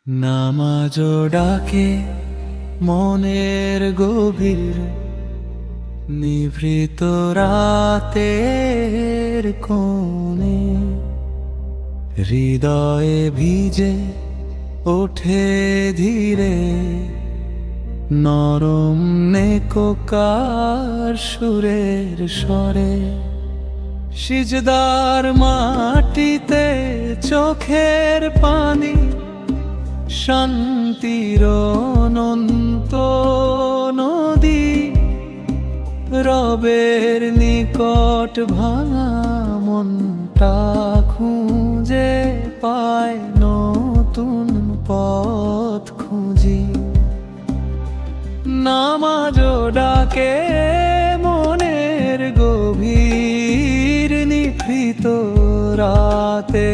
নামাজ ডাকে মনের গভীর নিভৃত রাতের কোণে, হৃদয়ে ভিজে ওঠে ধীরে নরম নেককার সুরের স্বরে। সিজদার মাটিতে চোখের পানি শান্তির অনন্ত নদী, রবের নিকট ভাঙা মনটা খুঁজে পায় নতুন পথ খুঁজি। নামাজ ডাকে মনের গভীর নিভৃত রাতে